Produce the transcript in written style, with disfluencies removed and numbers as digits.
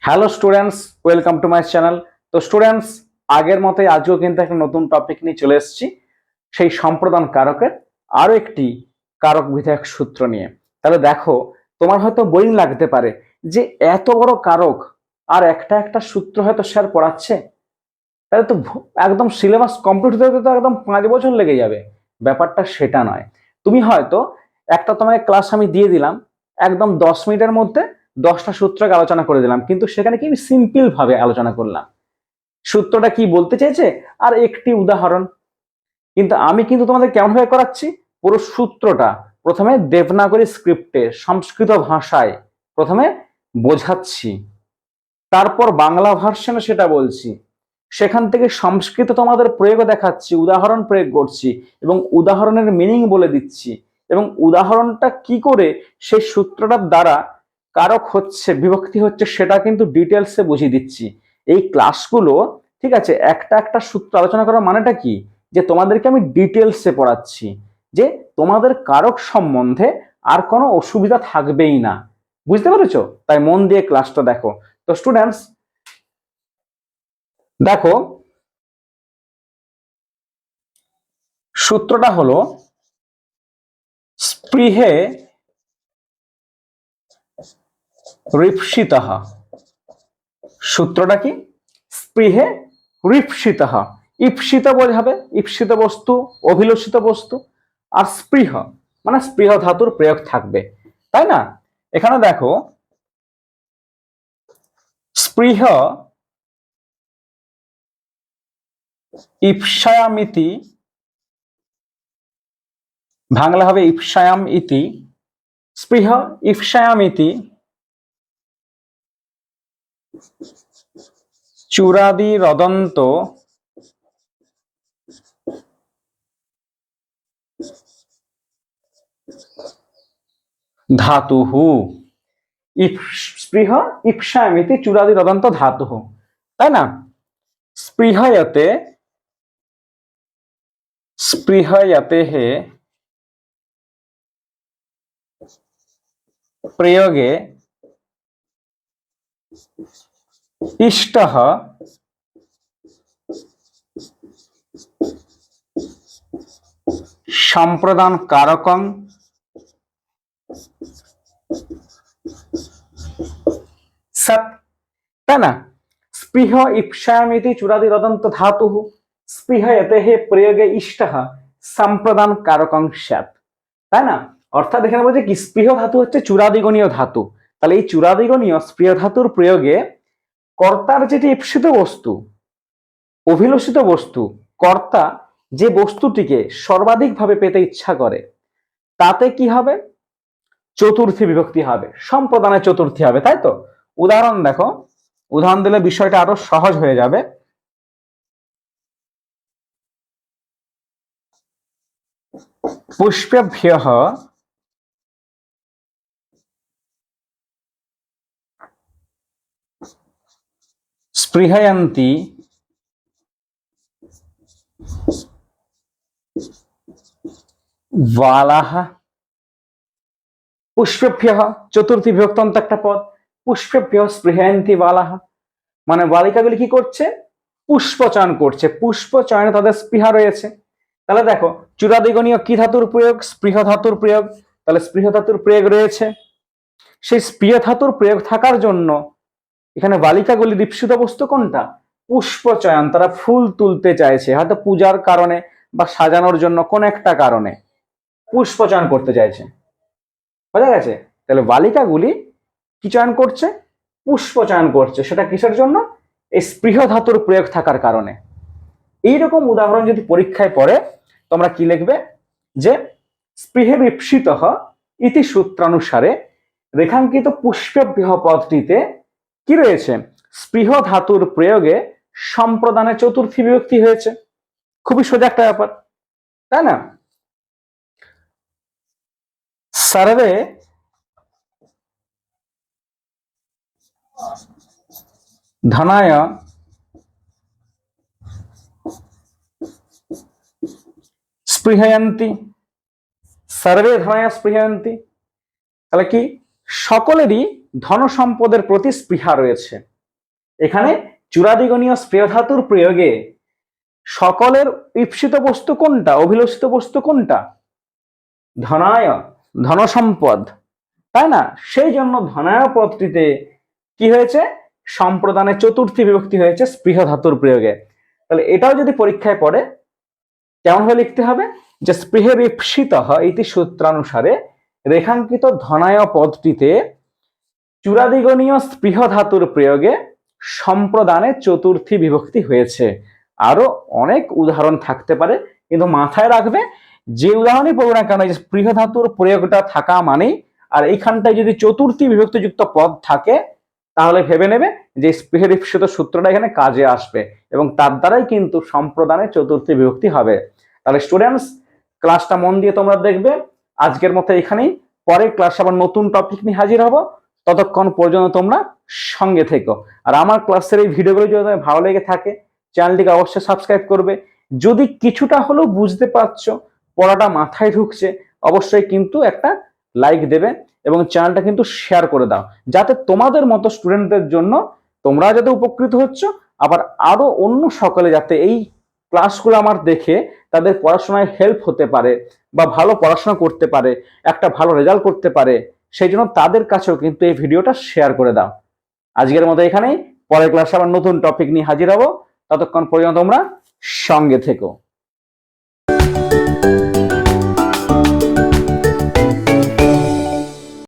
Hello students, welcome to my channel. তো students, আগের মতোই আজও কিন্তু একটা নতুন টপিক নিয়ে চলে এসেছি, সেই সম্প্রদান কারকের আরো একটি কারক বিধায়ক সূত্র নিয়ে। তাহলে দেখো, তোমার হয়তো বোরিং লাগতে পারে যে এত বড় কারক আর একটা একটা সূত্র হয়তো স্যার পড়াচ্ছে, তাহলে তো একদম সিলেবাস কমপ্লিট হতে হতে তো একদম 5 বছর লেগে যাবে। ব্যাপারটা সেটা নয়। তুমি হয়তো একটা তোমাকে ক্লাস আমি দিয়ে দিলাম, একদম 10 মিনিটের মধ্যে 10টা সূত্রকে আলোচনা করে দিলাম, কিন্তু সেখানে কি আমি সিম্পল ভাবে আলোচনা করলাম, সূত্রটা কি বলতে চেয়েছে আর একটি উদাহরণ। কিন্তু আমি কিন্তু তোমাদের কেমন ভাবে করাচ্ছি, পুরো সূত্রটা প্রথমে দেবনাগরী স্ক্রিপ্টে সংস্কৃত ভাষায় প্রথমে বোঝাচ্ছি, তারপর বাংলা ভার্সনে সেটা বলছি, সেখান থেকে সংস্কৃত তোমাদের প্রয়োগ দেখাচ্ছি, উদাহরণ প্রয়োগ করছি এবং উদাহরণের মিনিং বলে দিচ্ছি, এবং উদাহরণটা কি করে সেই সূত্রটার দ্বারা কারক হচ্ছে, বিভক্তি হচ্ছে, সেটা কিন্তু ডিটেলসে বুঝিয়ে দিচ্ছি। এই ক্লাসগুলো, ঠিক আছে, একটা একটা সূত্র আলোচনা করার মানেটা কি, যে তোমাদেরকে আমি ডিটেলসে পড়াচ্ছি, যে তোমাদের কারক সম্বন্ধে আর কোনো অসুবিধা থাকবেই না। বুঝতে পেরেছো? তাই মন দিয়ে ক্লাসটা দেখো। তো স্টুডেন্টস দেখো, সূত্রটা হলো স্পৃহে রিপ্সিতঃ। সূত্রটা কি? স্পৃহে রিপ্সিতঃ। ঈপ্সিত বোঝাবে ঈপ্সিত বস্তু, অভিলষিত বস্তু, আর স্পৃহ মানে স্পৃহ ধাতুর প্রয়োগ থাকবে, তাই না? এখানে দেখো, স্পৃহ ইপ্সায়ামিতি, বাংলা হবে ইপ্সায়াম ইতি, স্পৃহ ইপ্সায়ামিতি চূড়াদি রদন্ত ধাতুঃ। স্পৃহ ইপ্সায়ামিতি চূড়াদি রদন্ত ধাতুঃ, তাই না? স্পৃহয়তে স্পৃহয়তেঃ প্রয়োগে ইষ্টঃ সম্প্রদান কারকং সৎ, তাই না? স্পৃহ ইপ্সায়ামিতি চূড়াদি রদন্ত ধাতুঃ স্পৃহয়তেঃ প্রয়োগে ইষ্টঃ সম্প্রদান কারকং স্যাৎ, তাই না? অর্থাৎ এখানে বলছে কি, স্পৃহ ধাতু হচ্ছে চূড়াদিগণীয় ধাতু। তাহলে এই চূড়াদিগণীয় স্পৃহ ধাতুর প্রয়োগে কর্তার যেটি ঈপ্সিত বস্তু, অভিলষিত বস্তু, কর্তা যে বস্তুটিকে সর্বাধিকভাবে পেতে ইচ্ছা করে, তাতে কি হবে? চতুর্থী বিভক্তি হবে, সম্প্রদানের চতুর্থী হবে, তাই তো? উদাহরণ দেখো, উদাহরণ দিলে বিষয়টা আরো সহজ হয়ে যাবে। পুষ্পেভ্যঃ স্পৃহয়ন্তি বালাহ। পুষ্পেভ্যঃ চতুর্থী বিভক্তান্ত একটা পদ, পুষ্পেভ্যঃ স্পৃহয়ন্তি বালাহ, মানে বালিকাগুলি কি করছে? পুষ্পচয়ন করছে, পুষ্পচয়নে তাদের স্পৃহা রয়েছে। তাহলে দেখো, চূড়াদিগণীয় কি ধাতুর প্রয়োগ? স্পৃহ ধাতুর প্রয়োগ। তাহলে স্পৃহ ধাতুর প্রয়োগ রয়েছে, সেই স্পৃহ ধাতুর প্রয়োগ থাকার জন্য এখানে বালিকাগুলি দীপ্সিত বস্তু কোনটা? পুষ্পচয়ন, তারা ফুল তুলতে চাইছে, হয়তো পূজার কারণে বা সাজানোর জন্য কোন একটা কারণে পুষ্পচয়ন করতে চাইছে, বোঝা গেছে? তাহলে বালিকাগুলি কি চয়ন করছে? পুষ্প চয়ন করছে। সেটা কিসের জন্য? এই স্পৃহ ধাতুর প্রয়োগ থাকার কারণে। এইরকম উদাহরণ যদি পরীক্ষায় পড়ে, তোমরা কি লিখবে? যে স্পৃহে বিপ্সিতঃ ইতি সূত্রানুসারে রেখাঙ্কিত পুষ্পেভ্যঃ পদটিতে কি রয়েছে? স্পৃহ ধাতুর প্রয়োগে সম্প্রদানে চতুর্থী বিভক্তি হয়েছে। খুবই সোজা একটা ব্যাপার, তাই না? সার্ভে ধনায় স্পৃহয়ন্তি, সর্বে ধনায় স্পৃহয়ন্তি, তাহলে কি সকলেরই ধন সম্পদের প্রতি স্পৃহা রয়েছে। এখানে চূড়াদিগণীয় স্পৃহ ধাতুর প্রয়োগে সকলের ঈপ্সিত বস্তু কোনটা, অভিলষিত বস্তু কোনটা? ধনায়, ধনসম্পদ, তাই না? সেই জন্য ধনায় পদটিতে কি হয়েছে, সম্প্রদানে চতুর্থী বিভক্তি হয়েছে স্পৃহ ধাতুর প্রয়োগে। তাহলে এটাও যদি পরীক্ষায় পড়ে কেমন ভাবে লিখতে হবে, যে স্পৃহের ঈপ্সিত ইতি সূত্রানুসারে রেখাঙ্কিত ধনায় পদটিতে চূড়াদিগণীয় স্পৃহ ধাতুর প্রয়োগে সম্প্রদানে চতুর্থী বিভক্তি হয়েছে। আরো অনেক উদাহরণ থাকতে পারে, কিন্তু মাথায় রাখবে যে উদাহরণই পড়বে না কেন, যে স্পৃহ ধাতুর প্রয়োগটা থাকা মানেই, আর এইখানটায় যদি চতুর্থী বিভক্তিযুক্ত পদ থাকে তাহলে ভেবে নেবে যে স্পৃহের ঈপ্সিত সূত্রটা এখানে কাজে আসবে এবং তার দ্বারাই কিন্তু সম্প্রদানে চতুর্থী বিভক্তি হবে। তাহলে স্টুডেন্টস, ক্লাসটা মন দিয়ে তোমরা দেখবে। আজকের মতো এখানেই, পরের ক্লাসে আবার নতুন টপিক নিয়ে হাজির হব। ততক্ষণ পর্যন্ত তোমরা সঙ্গে থেকো। আর আমার ক্লাসের এই ভিডিওগুলো যদি তোমার ভালো লেগে থাকে চ্যানেলটিকে অবশ্যই সাবস্ক্রাইব করবে। যদি কিছুটা হলেও বুঝতে পারছো, পড়াটা মাথায় ঢুকছে, অবশ্যই কিন্তু একটা লাইক দেবে এবং চ্যানেলটা কিন্তু শেয়ার করে দাও, যাতে তোমাদের মতো স্টুডেন্টদের জন্য তোমরা যাতে উপকৃত হচ্ছ, আবার আরো অন্য সকলে যাতে এই ক্লাসগুলো আমার দেখে তাদের পড়াশোনায় হেল্প হতে পারে বা ভালো পড়াশোনা করতে পারে, একটা ভালো রেজাল্ট করতে পারে, সেই জন্য তাদের কাছেও কিন্তু এই ভিডিওটা শেয়ার করে দাও। আজকের মতো এখানেই, পরের ক্লাসে আবার নতুন টপিক নিয়ে হাজির হব। ততক্ষণ পর্যন্ত তোমরা সঙ্গে থেকো।